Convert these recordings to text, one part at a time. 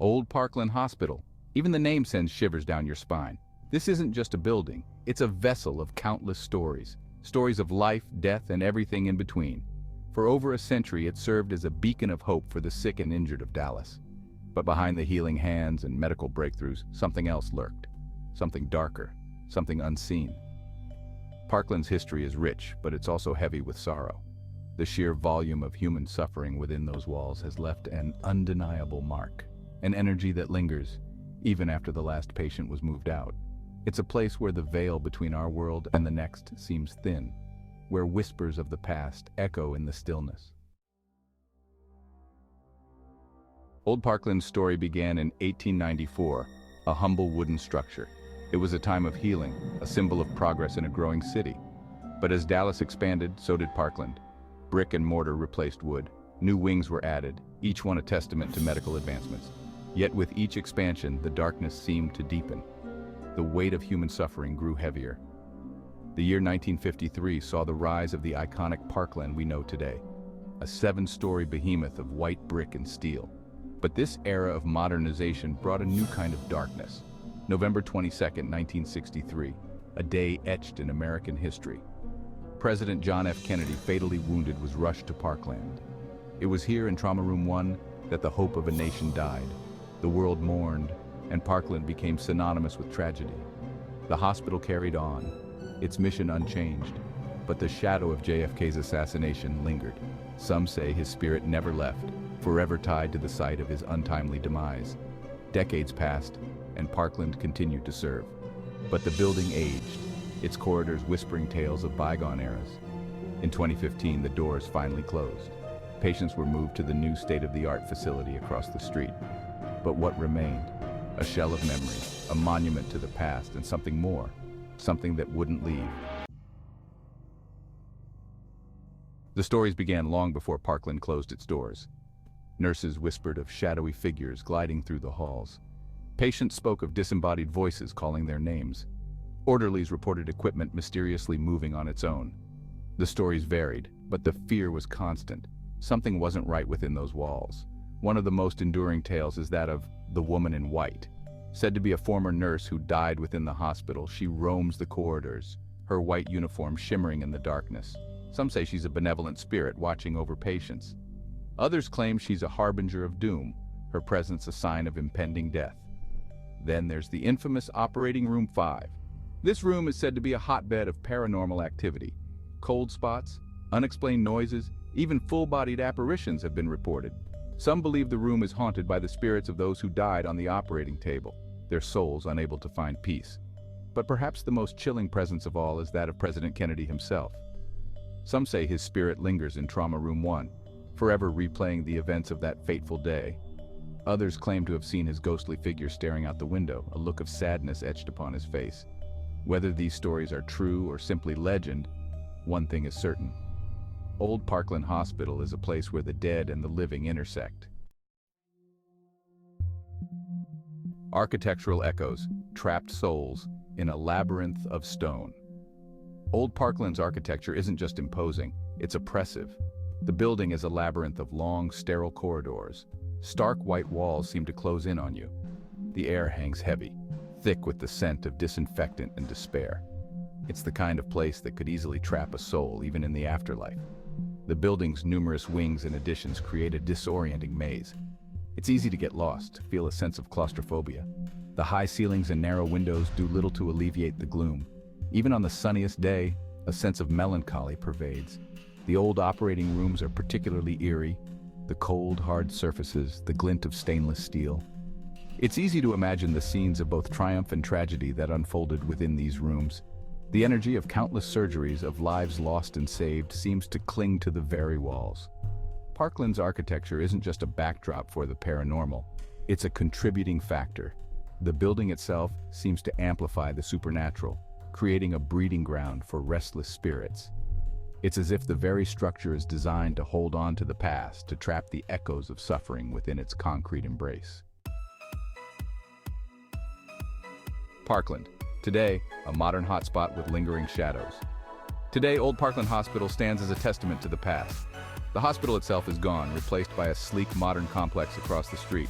Old Parkland Hospital. Even the name sends shivers down your spine. This isn't just a building, it's a vessel of countless stories. Stories of life, death, and everything in between. For over a century, it served as a beacon of hope for the sick and injured of Dallas. But behind the healing hands and medical breakthroughs, something else lurked. Something darker, something unseen. Parkland's history is rich, but it's also heavy with sorrow. The sheer volume of human suffering within those walls has left an undeniable mark, an energy that lingers even after the last patient was moved out. It's a place where the veil between our world and the next seems thin, where whispers of the past echo in the stillness. Old Parkland's story began in 1894, a humble wooden structure. It was a time of healing, a symbol of progress in a growing city. But as Dallas expanded, so did Parkland. Brick and mortar replaced wood. New wings were added, each one a testament to medical advancements. Yet with each expansion, the darkness seemed to deepen. The weight of human suffering grew heavier. The year 1953 saw the rise of the iconic Parkland we know today, a 7-story behemoth of white brick and steel. But this era of modernization brought a new kind of darkness. November 22, 1963, a day etched in American history. President John F. Kennedy, fatally wounded, was rushed to Parkland. It was here in Trauma Room 1 that the hope of a nation died. The world mourned, and Parkland became synonymous with tragedy. The hospital carried on, its mission unchanged, but the shadow of JFK's assassination lingered. Some say his spirit never left, forever tied to the site of his untimely demise. Decades passed, and Parkland continued to serve. But the building aged, its corridors whispering tales of bygone eras. In 2015, the doors finally closed. Patients were moved to the new state-of-the-art facility across the street. But what remained? A shell of memory, a monument to the past, and something more, something that wouldn't leave. The stories began long before Parkland closed its doors. Nurses whispered of shadowy figures gliding through the halls. Patients spoke of disembodied voices calling their names. Orderlies reported equipment mysteriously moving on its own. The stories varied, but the fear was constant. Something wasn't right within those walls. One of the most enduring tales is that of the woman in white. Said to be a former nurse who died within the hospital, she roams the corridors, her white uniform shimmering in the darkness. Some say she's a benevolent spirit watching over patients. Others claim she's a harbinger of doom, her presence a sign of impending death. Then there's the infamous Operating Room 5. This room is said to be a hotbed of paranormal activity. Cold spots, unexplained noises, even full-bodied apparitions have been reported. Some believe the room is haunted by the spirits of those who died on the operating table, their souls unable to find peace. But perhaps the most chilling presence of all is that of President Kennedy himself. Some say his spirit lingers in Trauma Room 1, forever replaying the events of that fateful day. Others claim to have seen his ghostly figure staring out the window, a look of sadness etched upon his face. Whether these stories are true or simply legend, one thing is certain. Old Parkland Hospital is a place where the dead and the living intersect. Architectural echoes, trapped souls in a labyrinth of stone. Old Parkland's architecture isn't just imposing, it's oppressive. The building is a labyrinth of long, sterile corridors. Stark white walls seem to close in on you. The air hangs heavy, thick with the scent of disinfectant and despair. It's the kind of place that could easily trap a soul, even in the afterlife. The building's numerous wings and additions create a disorienting maze. It's easy to get lost, to feel a sense of claustrophobia. The high ceilings and narrow windows do little to alleviate the gloom. Even on the sunniest day, a sense of melancholy pervades. The old operating rooms are particularly eerie. The cold, hard surfaces, the glint of stainless steel. It's easy to imagine the scenes of both triumph and tragedy that unfolded within these rooms. The energy of countless surgeries, of lives lost and saved, seems to cling to the very walls. Parkland's architecture isn't just a backdrop for the paranormal, it's a contributing factor. The building itself seems to amplify the supernatural, creating a breeding ground for restless spirits. It's as if the very structure is designed to hold on to the past, to trap the echoes of suffering within its concrete embrace. Parkland, today, a modern hotspot with lingering shadows. Today, Old Parkland Hospital stands as a testament to the past. The hospital itself is gone, replaced by a sleek modern complex across the street.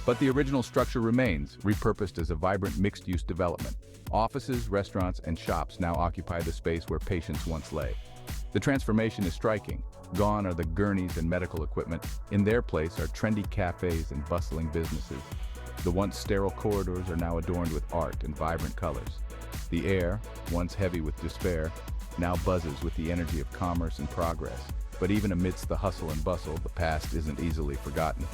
But the original structure remains, repurposed as a vibrant mixed-use development. Offices, restaurants, and shops now occupy the space where patients once lay. The transformation is striking. Gone are the gurneys and medical equipment. In their place are trendy cafes and bustling businesses. The once sterile corridors are now adorned with art and vibrant colors. The air, once heavy with despair, now buzzes with the energy of commerce and progress. But even amidst the hustle and bustle, the past isn't easily forgotten.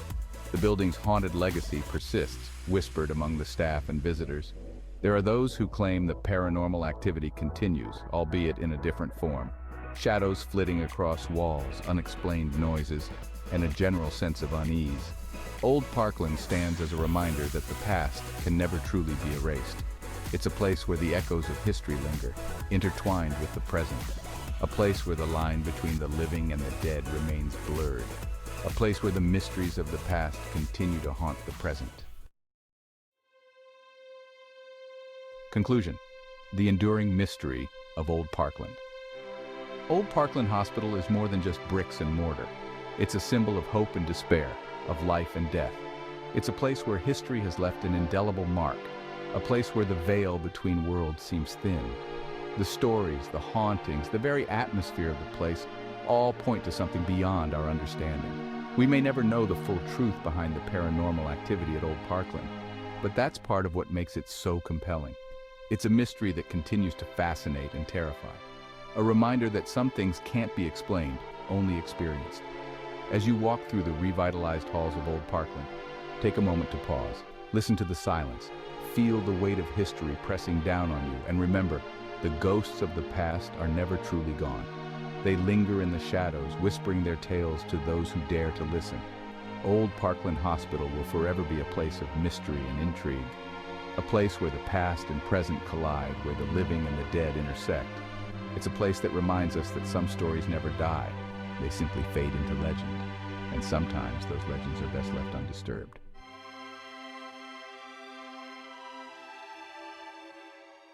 The building's haunted legacy persists, whispered among the staff and visitors. There are those who claim that paranormal activity continues, albeit in a different form. Shadows flitting across walls, unexplained noises, and a general sense of unease. Old Parkland stands as a reminder that the past can never truly be erased. It's a place where the echoes of history linger, intertwined with the present. A place where the line between the living and the dead remains blurred. A place where the mysteries of the past continue to haunt the present. Conclusion: the enduring mystery of Old Parkland. Old Parkland Hospital is more than just bricks and mortar. It's a symbol of hope and despair, of life and death. It's a place where history has left an indelible mark, a place where the veil between worlds seems thin. The stories, the hauntings, the very atmosphere of the place all point to something beyond our understanding. We may never know the full truth behind the paranormal activity at Old Parkland, but that's part of what makes it so compelling. It's a mystery that continues to fascinate and terrify. A reminder that some things can't be explained, only experienced. As you walk through the revitalized halls of Old Parkland, take a moment to pause, listen to the silence, feel the weight of history pressing down on you, and remember, the ghosts of the past are never truly gone. They linger in the shadows, whispering their tales to those who dare to listen. Old Parkland Hospital will forever be a place of mystery and intrigue, a place where the past and present collide, where the living and the dead intersect. It's a place that reminds us that some stories never die. They simply fade into legend, and sometimes those legends are best left undisturbed.